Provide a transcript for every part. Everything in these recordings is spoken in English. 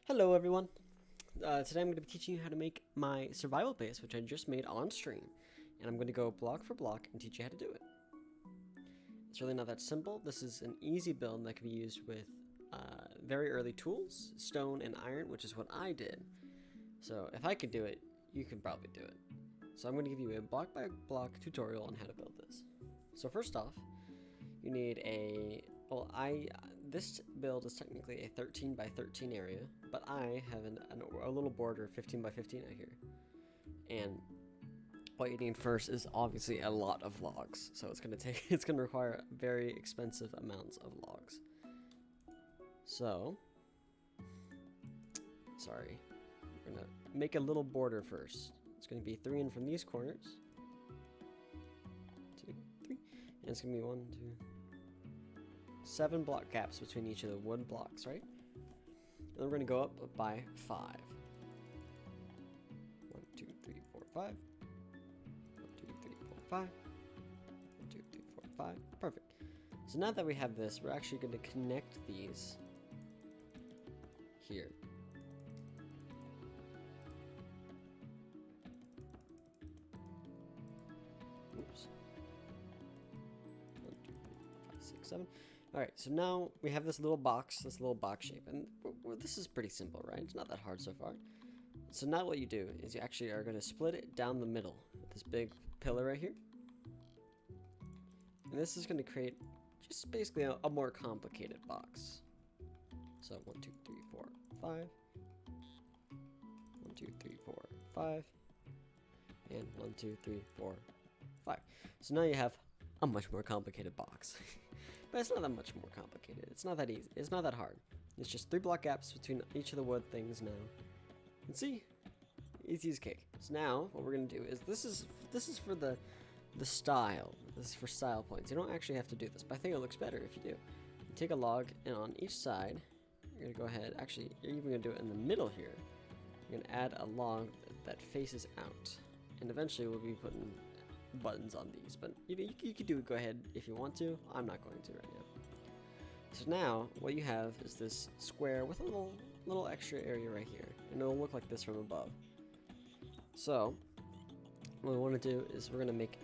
Hello everyone. Today I'm going to be teaching you how to make my survival base, which I just made on stream. And I'm going to go block for block and teach you how to do it. It's really not that simple. This is an easy build that can be used with very early tools, stone and iron, which is what I did. So if I could do it, you can probably do it. So I'm going to give you a block by block tutorial on how to build this. So first off, you need this build is technically a 13 by 13 area, but I have a little border 15 by 15 out here. And what you need first is obviously a lot of logs. So it's gonna require very expensive amounts of logs. So, sorry, we're gonna make a little border first. It's gonna be 3 in from these corners. 2, 3, and it's gonna be 1, 2, 7 block gaps between each of the wood blocks, right? And then we're going to go up by 5. 1, 2, 3, 4, 5. 1, 2, 3, 4, 5. 1, 2, 3, 4, 5. Perfect. So now that we have this, we're actually going to connect these here. Oops. 1, 2, 3, 4, 5, 6, 7. Alright, so now we have this little box shape, and this is pretty simple, right? It's not that hard so far. So now what you do is you actually are going to split it down the middle with this big pillar right here. And this is going to create just basically a more complicated box. So 1, 2, 3, 4, 5. 1, 2, 3, 4, 5. And 1, 2, 3, 4, 5. So now you have a much more complicated box. But it's not that much more complicated. It's not that easy. It's not that hard. It's just 3 block gaps between each of the wood things now. And see? Easy as cake. So now what we're gonna do is this is for the style. This is for style points. You don't actually have to do this, but I think it looks better if you do. You take a log, and on each side, you're gonna go ahead. Actually, you're even gonna do it in the middle here. You're gonna add a log that faces out, and eventually we'll be putting buttons on these, but you could do it. Go ahead if you want to. I'm not going to right now. So now what you have is this square with a little extra area right here, and it'll look like this from above. So what we want to do is we're going to make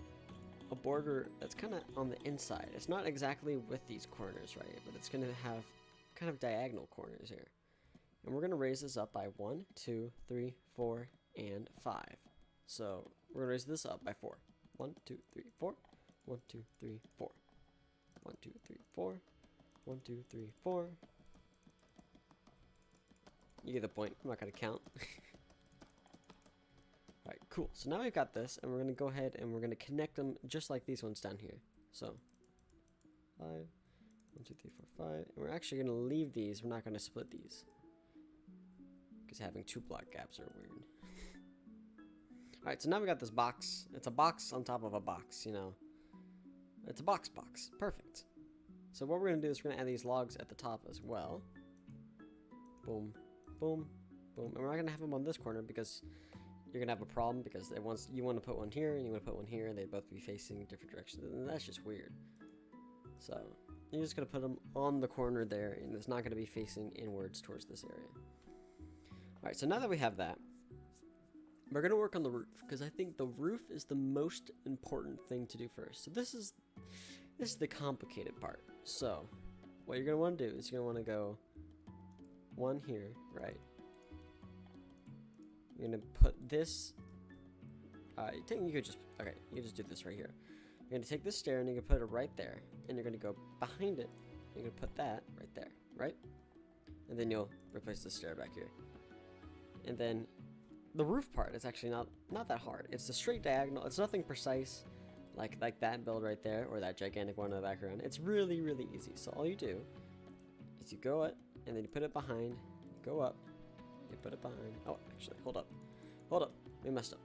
a border that's kind of on the inside. It's not exactly with these corners, right, but it's going to have kind of diagonal corners here, and we're going to raise this up by 1, 2, 3, 4, and 5. So we're going to raise this up by 4. 1, 2, 3, 4. 1, 2, 3, 4. 1, 2, 3, 4. 1, 2, 3, 4. You get the point. I'm not going to count. Alright, cool. So now we've got this, and we're going to go ahead and we're going to connect them just like these ones down here. So, 5. 1, 2, 3, 4, 5. And we're actually going to leave these. We're not going to split these, because having 2 block gaps are weird. Alright, so now we got this box. It's a box on top of a box, you know. It's a box. Perfect. So what we're going to do is we're going to add these logs at the top as well. Boom, boom, boom. And we're not going to have them on this corner because you're going to have a problem, because you want to put one here and you want to put one here, and they'd both be facing different directions. And that's just weird. So you're just going to put them on the corner there, and it's not going to be facing inwards towards this area. Alright, so now that we have that, we're going to work on the roof, because I think the roof is the most important thing to do first. So this is the complicated part. So what you're going to want to do is you're going to want to go 1 here, right? You're going to put this, you could just do this right here. You're going to take this stair and you're going to put it right there, and you're going to go behind it. You're going to put that right there, right? And then you'll replace the stair back here. And then the roof part is actually not that hard. It's a straight diagonal. It's nothing precise like that build right there, or that gigantic one in the background. It's really, really easy. So all you do is you go up, and then you put it behind. You go up, you put it behind. Oh, actually, hold up. We messed up.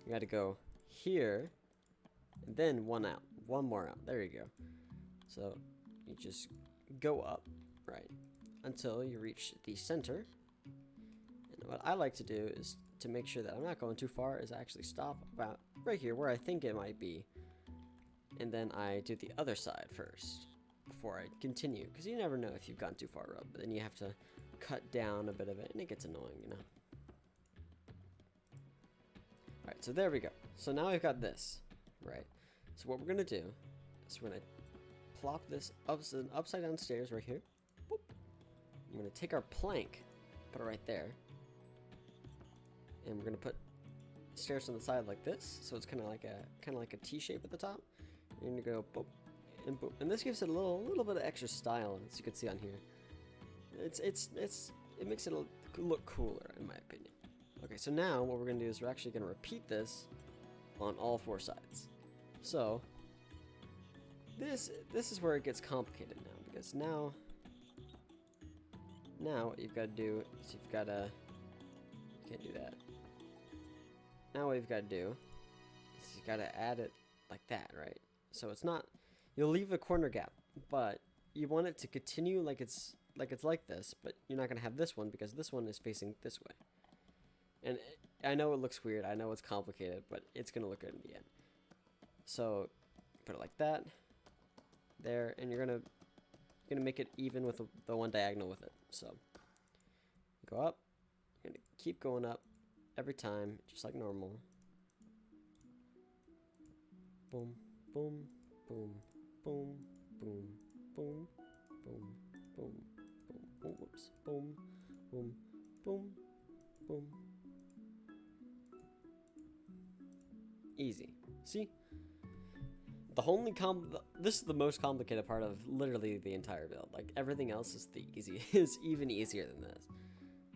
You got to go here, and then one more out. There you go. So you just go up, right, until you reach the center. And what I like to do is, to make sure that I'm not going too far, is I actually stop about right here where I think it might be, and then I do the other side first before I continue, because you never know if you've gone too far up, but then you have to cut down a bit of it, and it gets annoying, you know. Alright, so there we go. So now we've got this, right? So what we're going to do is we're going to plop this upside down stairs right here. Boop. I'm going to take our plank, put it right there, and we're going to put stairs on the side like this, so it's kind of like a T shape at the top. You're going to go boop and boop, and this gives it a little bit of extra style, as you can see on here. It makes it look cooler, in my opinion. Okay, so now what we're going to do is we're actually going to repeat this on all 4 sides. So this is where it gets complicated now, because now what you've got to do is you've got to, you can't do that. Now what you've got to do is you've got to add it like that, right? So it's not, you'll leave a corner gap, but you want it to continue like it's like this, but you're not going to have this one because this one is facing this way. And I know it looks weird, I know it's complicated, but it's going to look good in the end. So put it like that, there, and you're gonna make it even with the one diagonal with it. So go up, you're gonna keep going up every time, just like normal. Boom, boom, boom, boom, boom, boom, boom, boom, boom, boom, whoops, boom, boom, boom, boom. Easy. See? This is the most complicated part of literally the entire build. Like everything else is is even easier than this.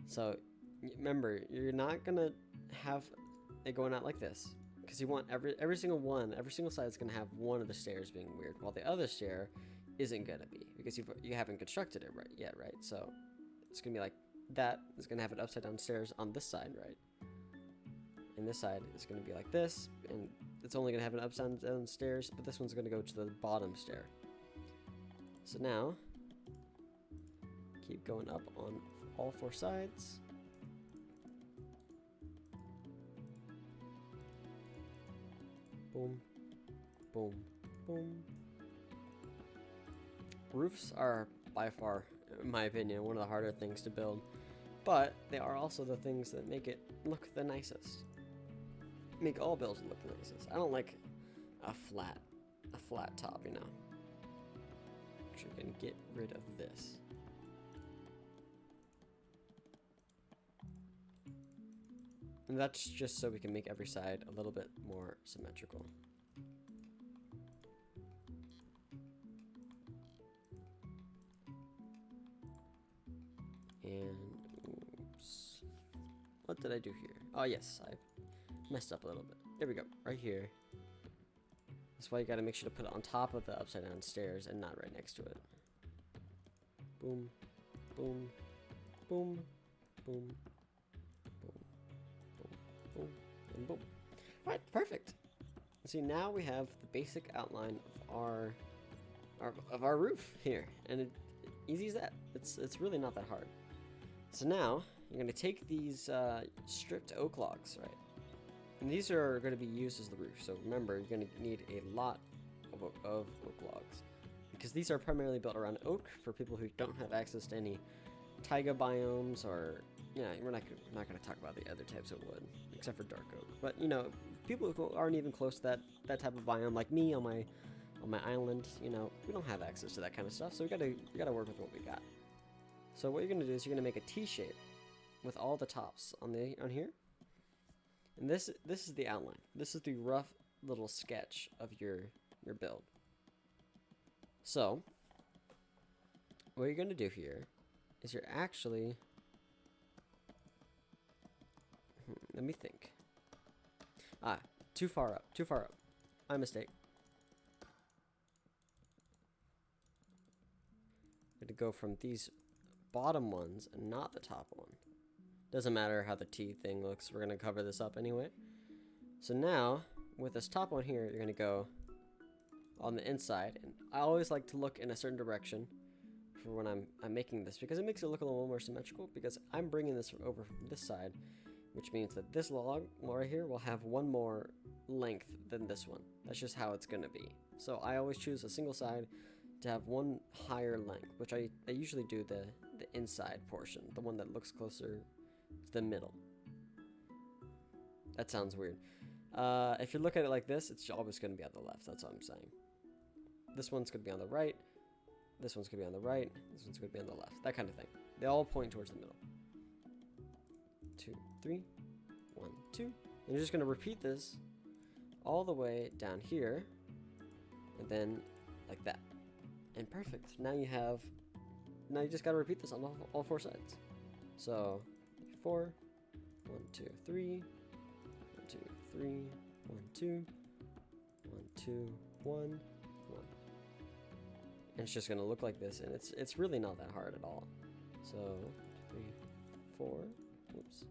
So remember, you're not gonna have it going out like this, because you want every single side is gonna have one of the stairs being weird, while the other stair isn't gonna be, because you haven't constructed it yet, right? So it's gonna be like that. It's gonna have an upside down stairs on this side, right? And this side is gonna be like this, and it's only going to have an upside down stairs, but this one's going to go to the bottom stair. So now, keep going up on all 4 sides. Boom, boom, boom. Roofs are by far, in my opinion, one of the harder things to build, but they are also the things that make it look the nicest. Make all builds look the nicest. I don't like a flat top, you know. Actually, I'm gonna get rid of this. And that's just so we can make every side a little bit more symmetrical. And oops. What did I do here? Oh yes, I messed up a little bit. There we go, right here. That's why you gotta make sure to put it on top of the upside down stairs and not right next to it. Boom, boom, boom, boom, boom, boom, boom, and boom. Alright, perfect. See, now we have the basic outline of our roof here, and easy as that. It's really not that hard. So now you're gonna take these stripped oak logs, right? And these are going to be used as the roof. So remember, you're going to need a lot of oak logs, because these are primarily built around oak for people who don't have access to any taiga biomes, or we're not going to talk about the other types of wood except for dark oak. But people who aren't even close to that type of biome, like me on my island, we don't have access to that kind of stuff. So we got to work with what we got. So what you're going to do is you're going to make a T shape with all the tops on here. And this is the outline. This is the rough little sketch of your build. So what you're going to do here is you're actually, let me think. Too far up. My mistake. I'm going to go from these bottom ones and not the top one. Doesn't matter how the T thing looks, we're going to cover this up anyway. So now, with this top one here, you're going to go on the inside. And I always like to look in a certain direction for when I'm making this, because it makes it look a little more symmetrical, because I'm bringing this over from this side, which means that this log right here will have one more length than this one. That's just how it's going to be. So I always choose a single side, to have one higher length, which I usually do the inside portion, the one that looks closer to the middle. That sounds weird. If you look at it like this, it's always going to be on the left. That's what I'm saying. This one's going to be on the right. This one's going to be on the right. This one's going to be on the left. That kind of thing. They all point towards the middle. 2, 3, 1, 2. And you're just going to repeat this all the way down here. And then like that. And perfect. Now you just got to repeat this on all 4 sides. So 4, 1, 2, 3, 1, 2, 3, 1, 2, 1, 2, 1, 1. And it's just gonna look like this, and it's really not that hard at all. So 3, 4, whoops.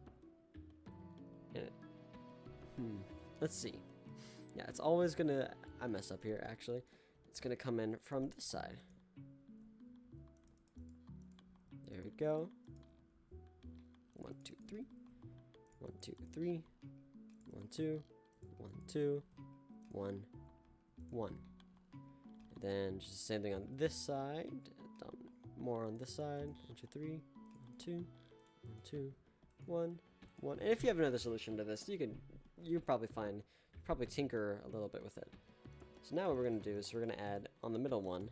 And let's see. Yeah, it's always gonna. I messed up here actually. It's gonna come in from this side. There we go. 1, 2, 3. 1, 2, 3. 1, 2. 1, 2. 1, 1. And then just the same thing on this side. More on this side. 1, 2, 3. 1, 2. 1, 2. 1, 1. And if you have another solution to this, you probably tinker a little bit with it. So now what we're gonna do is we're gonna add on the middle one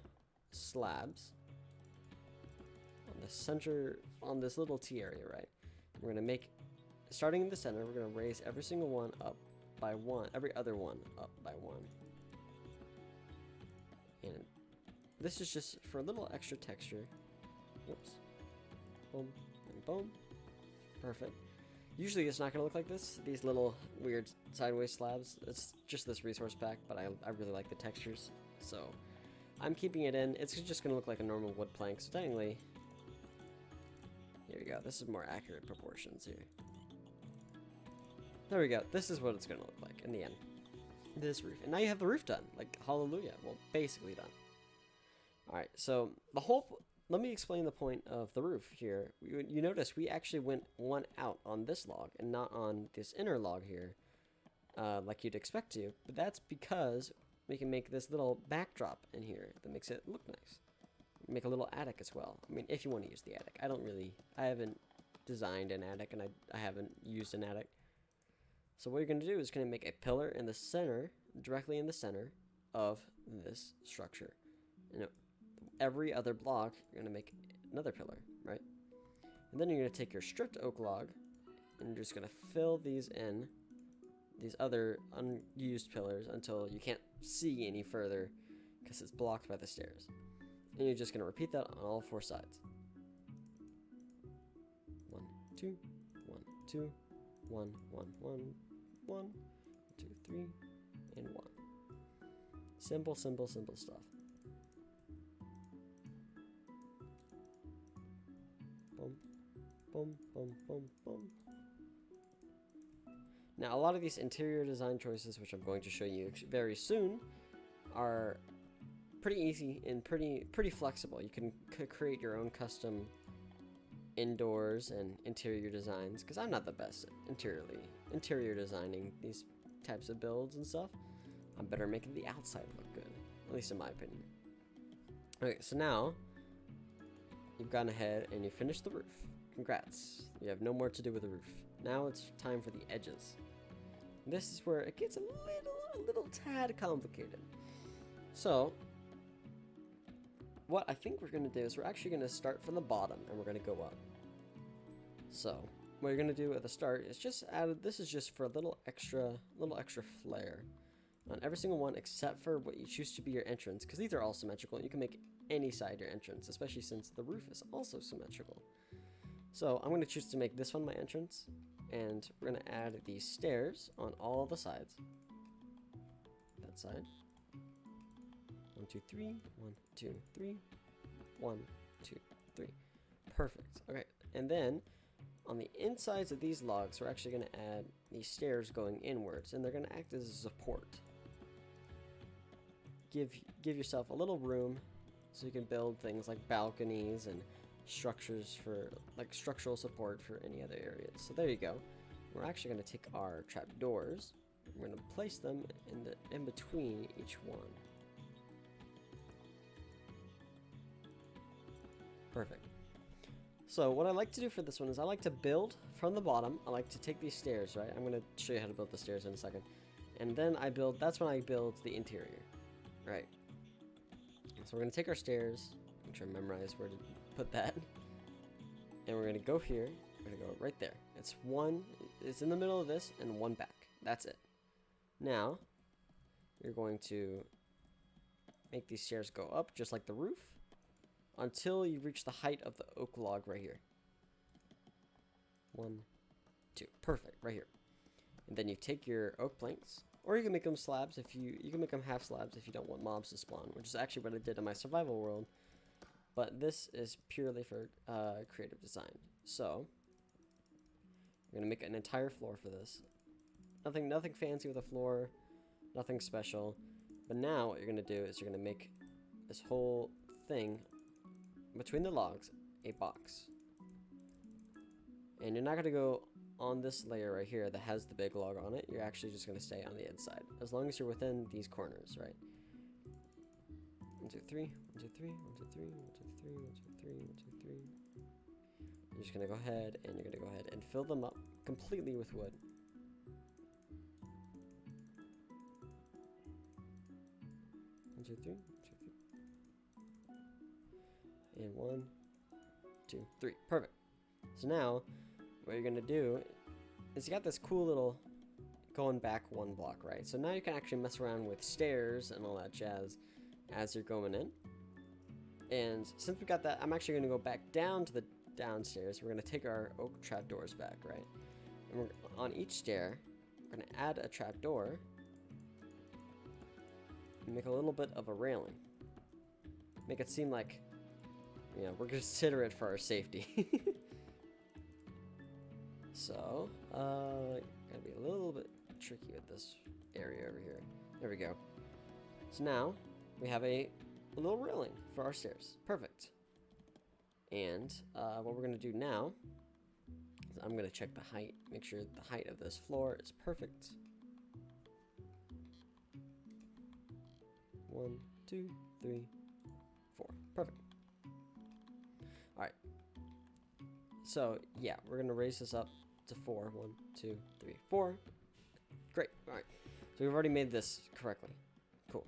slabs. On the center, on this little T area, right? We're gonna make, starting in the center, we're gonna raise every single one up by 1, every other one up by 1. And this is just for a little extra texture. Whoops. Boom and boom. Perfect. Usually it's not gonna look like this, these little weird sideways slabs. It's just this resource pack, but I really like the textures. So I'm keeping it in. It's just gonna look like a normal wood plank. So technically, here we go. This is more accurate proportions here. There we go. This is what it's gonna look like in the end. This roof. And now you have the roof done. Like, hallelujah. Well, basically done. Alright, so let me explain the point of the roof here. You notice we actually went one out on this log and not on this inner log here, like you'd expect to. But that's because we can make this little backdrop in here that makes it look nice. Make a little attic as well. I mean, if you want to use the attic. I haven't designed an attic, and I haven't used an attic. So what you're going to do is going to make a pillar in the center, directly in the center of this structure. And every other block, you're going to make another pillar, right? And then you're going to take your stripped oak log, and you're just going to fill these in, these other unused pillars, until you can't see any further because it's blocked by the stairs. And you're just going to repeat that on all 4 sides. 1, 2, 1, 2, 1, 1, 1, 1, 2, 3, and 1. Simple, simple, simple stuff. Boom, boom, boom, boom, boom. Now, a lot of these interior design choices, which I'm going to show you very soon, are pretty easy and pretty flexible. You can create your own custom indoors and interior designs, because I'm not the best at interior designing these types of builds and stuff. I'm better making the outside look good, at least in my opinion. Okay, so now you've gone ahead and you finished the roof. Congrats. You have no more to do with the roof. Now it's time for the edges. This is where it gets a little tad complicated. So what I think we're going to do is we're actually going to start from the bottom and we're going to go up. So what you're going to do at the start is just add, this is just for a little extra flair on every single one except for what you choose to be your entrance, because these are all symmetrical and you can make any side your entrance, especially since the roof is also symmetrical. So I'm going to choose to make this one my entrance, and we're going to add these stairs on all the sides. That side. 1, 2, 3, 1, 2, 3, 1, 2, 3. Perfect. Okay, and then on the insides of these logs, we're actually going to add these stairs going inwards, and they're going to act as a support. Give yourself a little room so you can build things like balconies and structures for like structural support for any other areas. So there you go. We're actually going to take our trapdoors. We're going to place them in between each one. Perfect. So what I like to do for this one is I like to build from the bottom. I like to take these stairs, right? I'm going to show you how to build the stairs in a second. And then that's when I build the interior, right? So we're going to take our stairs, make sure I memorize where to put that. And we're going to go here, we're going to go right there. It's in the middle of this and one back. That's it. Now, you're going to make these stairs go up just like the roof until you reach the height of the oak log right here. 1, 2, perfect, right here. And then you take your oak planks, or you can make them slabs if you can make them half slabs if you don't want mobs to spawn, which is actually what I did in my survival world. But this is purely for creative design. So you're gonna make an entire floor for this. Nothing fancy with a floor, nothing special. But now what you're gonna do is you're gonna make this whole thing between the logs a box. And you're not gonna go on this layer right here that has the big log on it. You're actually just gonna stay on the inside as long as you're within these corners, right? 1, 2, 3, 1, 2, 3, 1, 2, 3, 1, 2, 3, 1, 2, 3, 1, 2, 3. You're just gonna go ahead and you're gonna go ahead and fill them up completely with wood. One, two, three, 1, 2, 3. And 1, 2, 3. Perfect. So now what you're gonna do is you got this cool little going back one block, right? So now you can actually mess around with stairs and all that jazz as you're going in. And since we got that, I'm actually going to go back down to the downstairs. We're going to take our oak trapdoors back, right? And we're on each stair, we're going to add a trapdoor and make a little bit of a railing. Make it seem like, you know, we're considerate for our safety. So, gotta be a little bit tricky with this area over here. There we go. So now we have a little railing for our stairs. Perfect. And what we're gonna do now is I'm gonna check the height, make sure the height of this floor is perfect. 1, 2, 3, 4. Perfect. All right. So yeah, we're gonna raise this up to 4. 1, 2, 3, 4. Great. All right. So we've already made this correctly. Cool.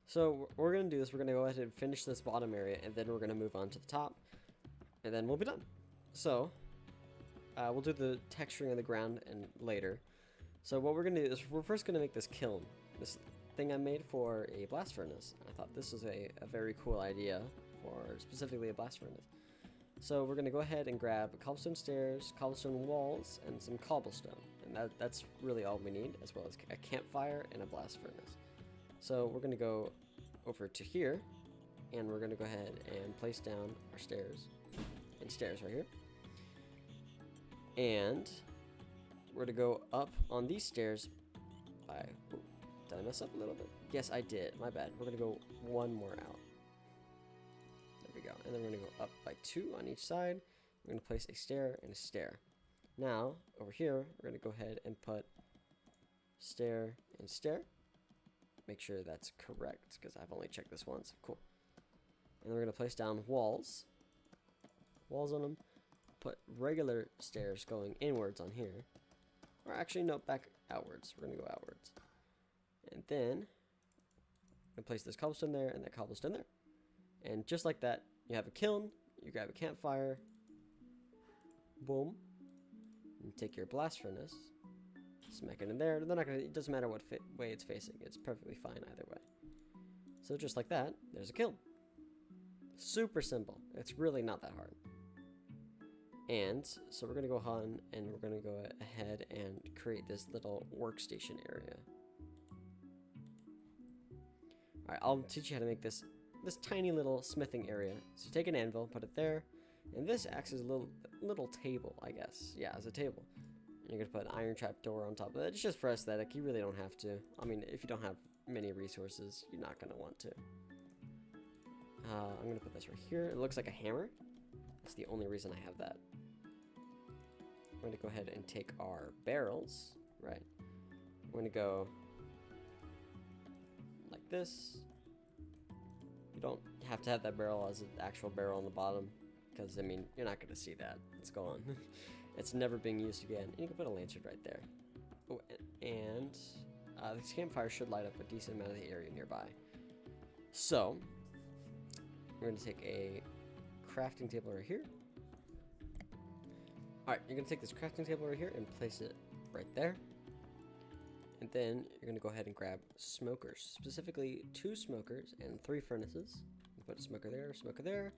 So what we're gonna do is we're gonna go ahead and finish this bottom area, and then we're gonna move on to the top, and then we'll be done. So we'll do the texturing of the ground and later. So what we're gonna do is we're first gonna make this kiln, this thing I made for a blast furnace. I thought this was a very cool idea for specifically a blast furnace. So we're gonna go ahead and grab cobblestone stairs, cobblestone walls, and some cobblestone, and that's really all we need, as well as a campfire and a blast furnace. So we're gonna go over to here, and we're gonna go ahead and place down our stairs, and stairs right here. And we're gonna go up on these stairs by, ooh, did I mess up a little bit? Yes, I did, my bad. We're gonna go one more out. There we go, and then we're gonna go up by 2 on each side. We're gonna place a stair and a stair. Now, over here, we're gonna go ahead and put stair and stair. Make sure that's correct, because I've only checked this once. Cool. And then we're gonna place down walls on them. Put regular stairs going inwards on here. Or actually, no, back outwards. We're gonna go outwards. And then, I'm gonna place this cobblestone there and that cobblestone there. And just like that, you have a kiln, you grab a campfire, boom, and take your blast furnace, smack it in there. They're not gonna, it doesn't matter what way it's facing, it's perfectly fine either way. So just like that, there's a kiln. Super simple, it's really not that hard. And so we're gonna go on and we're gonna go ahead and create this little workstation area. Alright, I'll teach you how to make this tiny little smithing area. So you take an anvil, put it there, and this acts as a little table, I guess. Yeah, as a table. And you're gonna put an iron trap door on top of it. It's just for aesthetic. You really don't have to. I mean, if you don't have many resources, you're not gonna want to. I'm gonna put this right here. It looks like a hammer. That's the only reason I have that. I'm gonna go ahead and take our barrels, right? We're gonna go like this. You don't have to have that barrel as an actual barrel on the bottom. because I mean, you're not going to see that. It's gone. It's never being used again. And you can put a lantern right there. Oh, and this campfire should light up a decent amount of the area nearby. So we're going to take a crafting table right here. Alright, you're going to take this crafting table right here and place it right there. And then you're going to go ahead and grab smokers, specifically 2 smokers and 3 furnaces. You put a smoker there,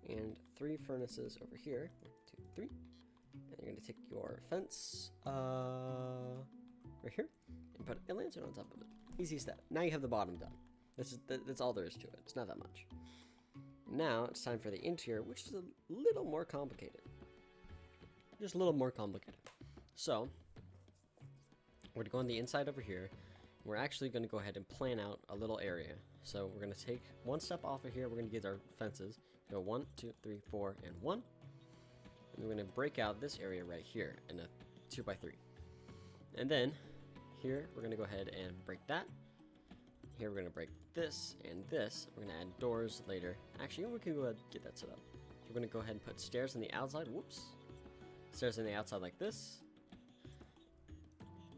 and 3 furnaces over here. 1, 2, 3. And you're going to take your fence right here and put a lantern on top of it. Easy step. Now you have the bottom done. That's all there is to it. It's not that much. Now it's time for the interior, which is a little more complicated. Just a little more complicated. So we're going to go on the inside over here. We're actually going to go ahead and plan out a little area. So we're going to take 1 step off of here. We're going to get our fences. Go 1, 2, 3, 4, and 1. And we're going to break out this area right here in a 2x3. And then here we're going to go ahead and break that. Here we're going to break this and this. We're going to add doors later. Actually, we can go ahead and get that set up. So we're going to go ahead and put stairs on the outside. Whoops. Stairs on the outside like this.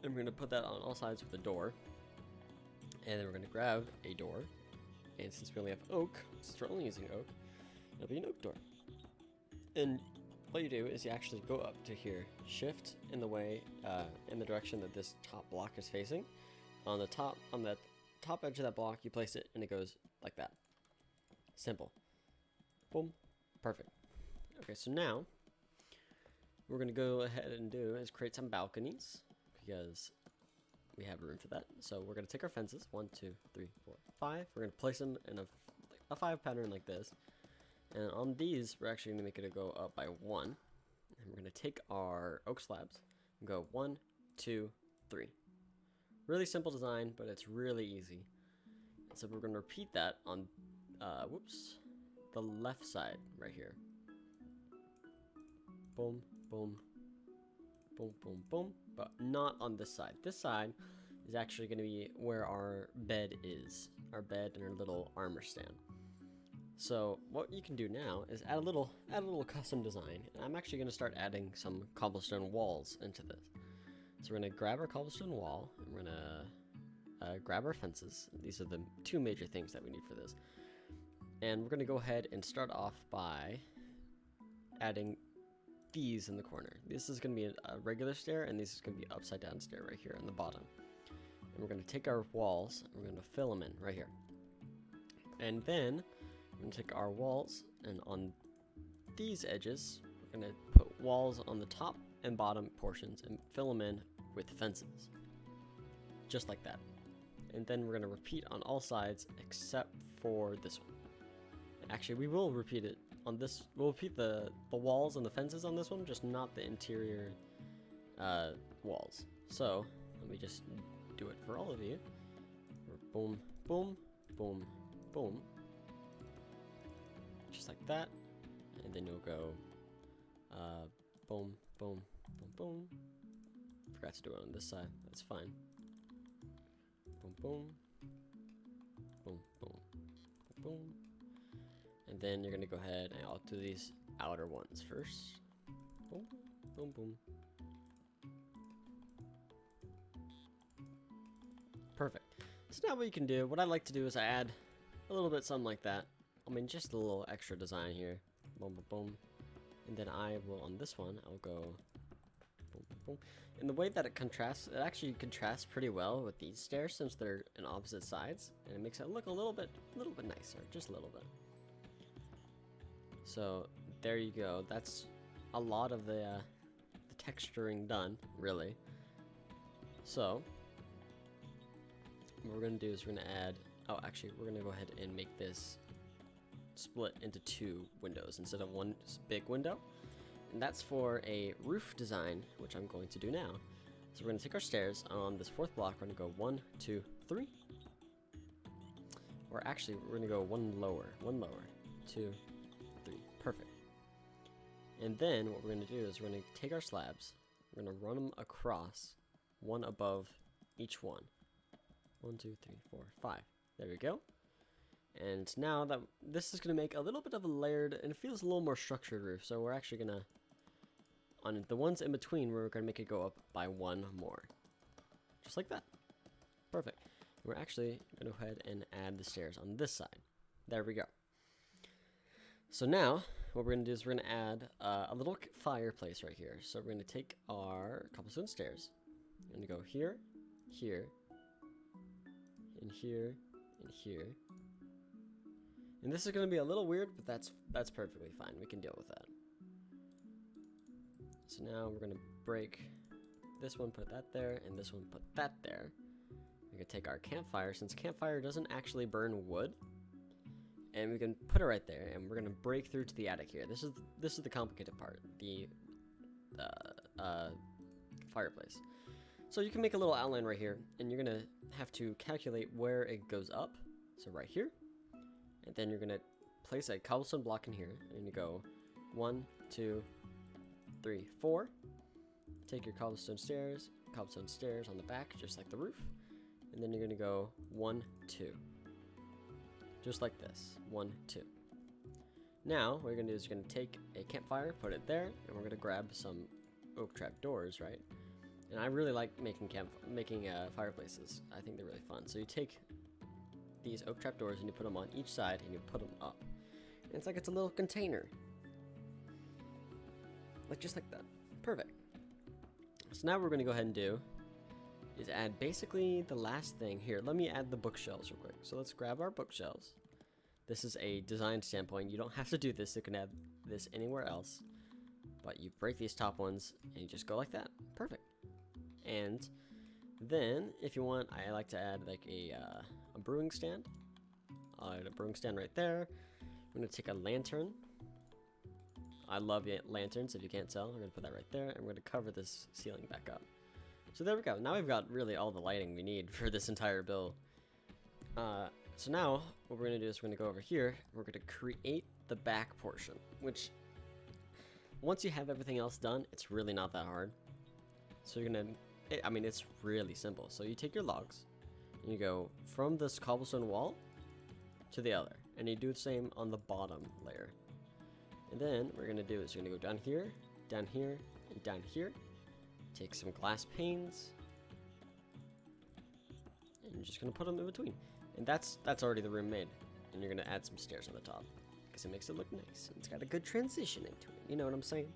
And we're going to put that on all sides with a door. And then we're going to grab a door. And since we only have oak, since we're only using oak, it'll be an oak door. And what you do is you actually go up to here, shift in the way, in the direction that this top block is facing. On the top edge of that block, you place it, and it goes like that. Simple. Boom. Perfect. Okay, so now what we're gonna go ahead and do is create some balconies because we have room for that. So we're gonna take our fences, 1, 2, 3, 4, 5. We're gonna place them in a 5 pattern like this. And on these, we're actually going to make it go up by 1. And we're going to take our oak slabs and go 1, 2, 3. Really simple design, but it's really easy. And so we're going to repeat that on, the left side right here. Boom, boom, boom, boom, boom. But not on this side. This side is actually going to be where our bed is. Our bed and our little armor stand. So what you can do now is add a little custom design. And I'm actually going to start adding some cobblestone walls into this. So we're going to grab our cobblestone wall. And we're going to grab our fences. These are the 2 major things that we need for this. And we're going to go ahead and start off by adding these in the corner. This is going to be a regular stair, and this is going to be an upside down stair right here on the bottom. And we're going to take our walls and we're going to fill them in right here. And then we're going to take our walls, and on these edges, we're going to put walls on the top and bottom portions and fill them in with fences. Just like that. And then we're going to repeat on all sides except for this one. Actually, we will repeat it on this. We'll repeat the walls and the fences on this one, just not the interior walls. So, let me just do it for all of you. Boom, boom, boom, boom. Just like that. And then you'll go boom, boom, boom, boom. Forgot to do it on this side. That's fine. Boom, boom. Boom, boom, boom, boom. And then you're going to go ahead and I'll do these outer ones first. Boom, boom, boom. Perfect. So now what you can do, what I like to do is I add a little bit something like that. I mean, just a little extra design here. Boom, boom, boom. And then I will, on this one, I'll go boom, boom, boom. And the way that it contrasts, it actually contrasts pretty well with these stairs since they're on opposite sides. And it makes it look a little bit nicer, just a little bit. So there you go. That's a lot of the texturing done, really. So what we're going to do is we're going to add, oh, actually, we're going to go ahead and make this split into 2 windows instead of one big window. And that's for a roof design, which I'm going to do now. So we're going to take our stairs on this 4th block. We're going to go 1, 2, 3. Or actually, we're going to go one lower, 2, 3. Perfect. And then what we're going to do is we're going to take our slabs. We're going to run them across, one above each one. 1, 2, 3, 4, 5. There we go. And now that this is going to make a little bit of a layered, and it feels a little more structured roof. So we're actually going to, on the ones in between, we're going to make it go up by one more. Just like that. Perfect. We're actually going to go ahead and add the stairs on this side. There we go. So now, what we're going to do is we're going to add a little fireplace right here. So we're going to take our cobblestone stairs. We're going to go here, here, and here, and here. And this is going to be a little weird, but that's perfectly fine. We can deal with that. So now we're going to break this one, put that there, and this one, put that there. We're going to take our campfire, since campfire doesn't actually burn wood, and we can put it right there, and we're going to break through to the attic here. This is the complicated part, the fireplace. So you can make a little outline right here, and you're going to have to calculate where it goes up. So right here. And then you're going to place a cobblestone block in here. And you go 1, 2, 3, 4. Take your cobblestone stairs on the back, just like the roof. And then you're going to go 1, 2. Just like this. 1, 2. Now, what you're going to do is you're going to take a campfire, put it there, and we're going to grab some oak trap doors, right? And I really like making fireplaces. I think they're really fun. So you take these oak trap doors and you put them on each side and you put them up. And it's like it's a little container. Like just like that. Perfect. So now what we're going to go ahead and do is add basically the last thing here. Let me add the bookshelves real quick. So let's grab our bookshelves. This is a design standpoint. You don't have to do this. You can add this anywhere else. But you break these top ones and you just go like that. Perfect. And then if you want, I like to add like a brewing stand. I'll add a brewing stand right there. I'm going to take a lantern. I love lanterns, if you can't tell. I'm going to put that right there, and we're going to cover this ceiling back up. So there we go. Now we've got really all the lighting we need for this entire build. So now what we're going to do is we're going to go over here. We're going to create the back portion, which once you have everything else done, it's really not that hard. So you're going to, I mean, it's really simple. So you take your logs, and you go from this cobblestone wall to the other, and you do the same on the bottom layer. And then what we're going to do is you're going to go down here, and down here. Take some glass panes, and you're just going to put them in between. And that's already the room made. And you're going to add some stairs on the top, because it makes it look nice. And it's got a good transition into it, you know what I'm saying?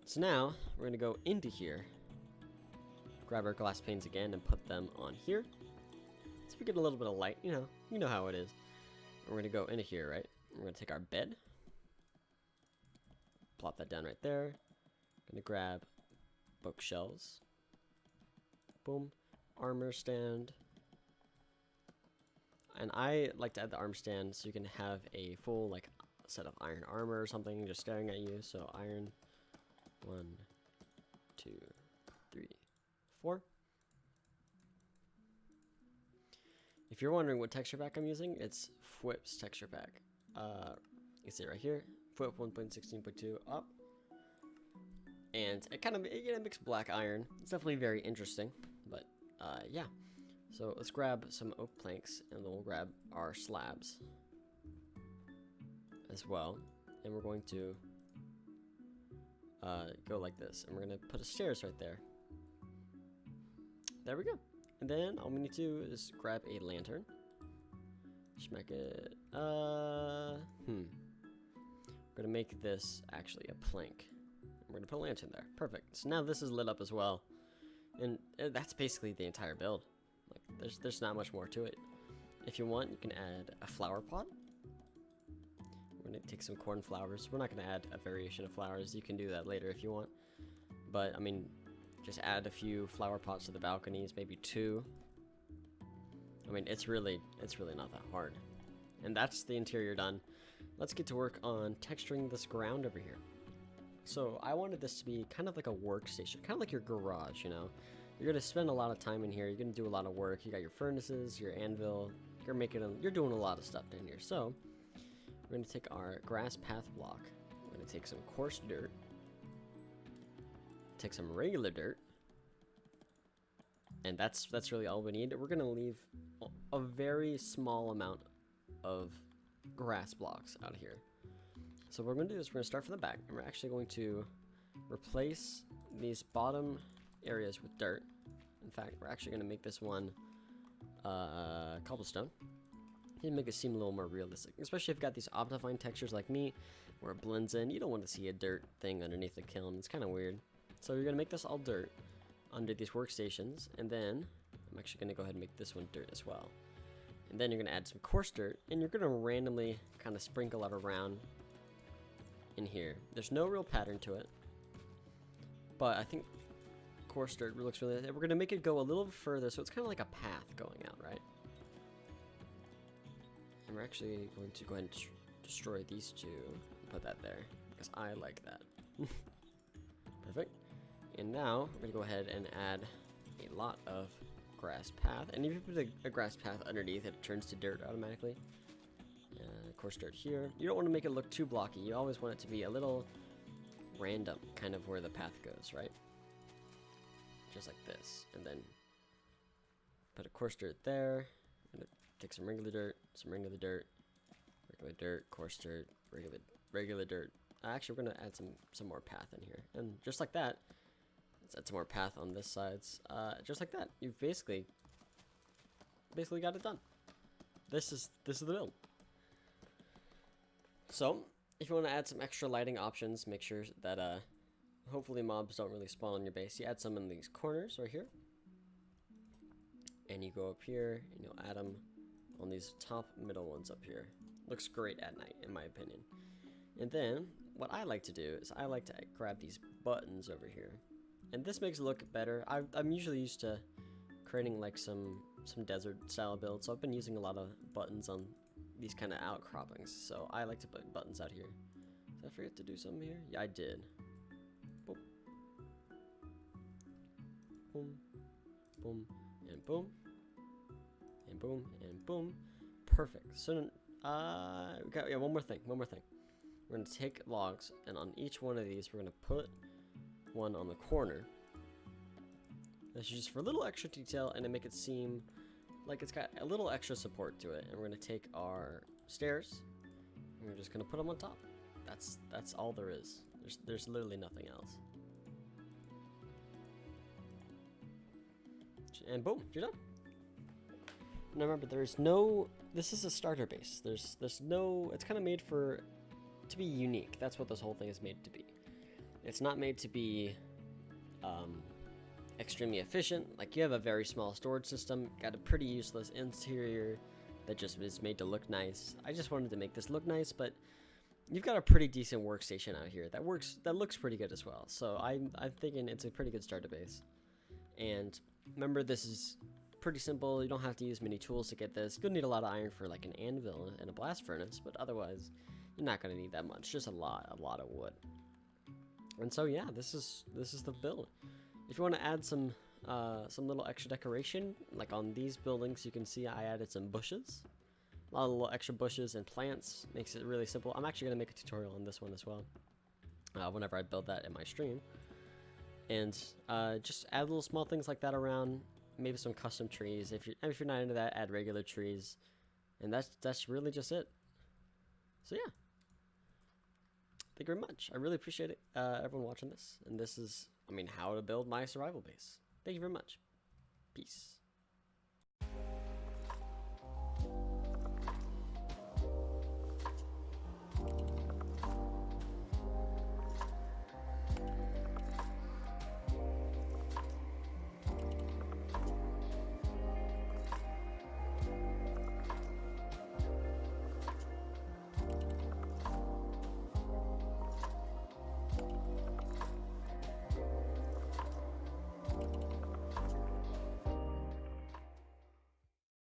So now, we're going to go into here, grab our glass panes again, and put them on here. So we get a little bit of light, you know how it is. And we're going to go into here, right? We're going to take our bed, plop that down right there. Going to grab bookshelves. Boom. Armor stand. And I like to add the armor stand so you can have a full like set of iron armor or something just staring at you. So iron. 1, 2, 3, 4. If you're wondering what texture pack I'm using, it's Fwip's texture pack. You see it right here. Fwip 1.16.2 up. And it makes black iron. It's definitely very interesting, but yeah. So let's grab some oak planks, and then we'll grab our slabs as well. And we're going to go like this, and we're going to put a stairs right there. There we go. And then all we need to do is grab a lantern. Schmack it. We're going to make this actually a plank. We're going to put a lantern there. Perfect. So now this is lit up as well. And that's basically the entire build. Like, there's not much more to it. If you want, you can add a flower pot. We're going to take some corn flowers. We're not going to add a variation of flowers. You can do that later if you want. But, I mean, just add a few flower pots to the balconies, maybe 2. I mean, it's really not that hard. And that's the interior done. Let's get to work on texturing this ground over here. So I wanted this to be kind of like a workstation, kind of like your garage, you know. You're going to spend a lot of time in here. You're going to do a lot of work. You got your furnaces, your anvil. You're doing a lot of stuff down here. So we're going to take our grass path block. We're going to take some coarse dirt. Take some regular dirt. And that's really all we need. We're going to leave a very small amount of grass blocks out here. So what we're going to do is we're going to start from the back, and we're actually going to replace these bottom areas with dirt. In fact, we're actually going to make this one cobblestone. To make it seem a little more realistic, especially if you've got these Optifine textures like me, where it blends in. You don't want to see a dirt thing underneath the kiln. It's kind of weird. So you're going to make this all dirt under these workstations, and then I'm actually going to go ahead and make this one dirt as well. And then you're going to add some coarse dirt, and you're going to randomly kind of sprinkle it around in here. There's no real pattern to it, but I think coarse dirt looks really nice. We're going to make it go a little further, so it's kind of like a path going out, right? And we're actually going to go ahead and destroy these two and put that there, because I like that. Perfect. And now we're going to go ahead and add a lot of grass path. And if you put a grass path underneath, it turns to dirt automatically. Coarse dirt here. You don't want to make it look too blocky. You always want it to be a little random, kind of where the path goes, right? Just like this. And then put a coarse dirt there. And take some regular dirt, regular dirt, coarse dirt, regular dirt. Actually, we're going to add some more path in here. And just like that, let's add some more path on this side. Just like that, you've basically got it done. This is the build. So, if you want to add some extra lighting options, make sure that hopefully mobs don't really spawn on your base. You add some in these corners right here, and you go up here and you'll add them on these top middle ones up here. Looks great at night, in my opinion. And then what I like to do is I like to grab these buttons over here, and this makes it look better. I'm usually used to creating like some desert style builds, so I've been using a lot of buttons on these kind of outcroppings, so I like to put buttons out here. Did I forget to do something here? Yeah, I did. Boom. Boom. Boom. And boom. And boom. And boom. Perfect. So, we got, yeah, one more thing. We're going to take logs, and on each one of these, we're going to put one on the corner. This is just for a little extra detail, and to make it seem like it's got a little extra support to it. And we're going to take our stairs, and we're just going to put them on top. That's all there is. There's literally nothing else. And boom, you're done. Now remember, this is a starter base. There's no, it's kind of made to be unique. That's what this whole thing is made to be. It's not made to be extremely efficient. Like, you have a very small storage system, got a pretty useless interior that just is made to look nice. I just wanted to make this look nice, but you've got a pretty decent workstation out here that looks pretty good as well. So I'm thinking it's a pretty good starter base. And remember, this is pretty simple. You don't have to use many tools to get this. You'll need a lot of iron for like an anvil and a blast furnace, but otherwise you're not going to need that much. Just a lot of wood. And so yeah, this is the build. If you want to add some little extra decoration, like on these buildings, you can see I added some bushes. A lot of little extra bushes and plants. Makes it really simple. I'm actually going to make a tutorial on this one as well, whenever I build that in my stream. And just add little small things like that around. Maybe some custom trees. If you're not into that, add regular trees. And that's really just it. So yeah. Thank you very much. I really appreciate it, everyone watching this. And this is, how to build my survival base. Thank you very much. Peace.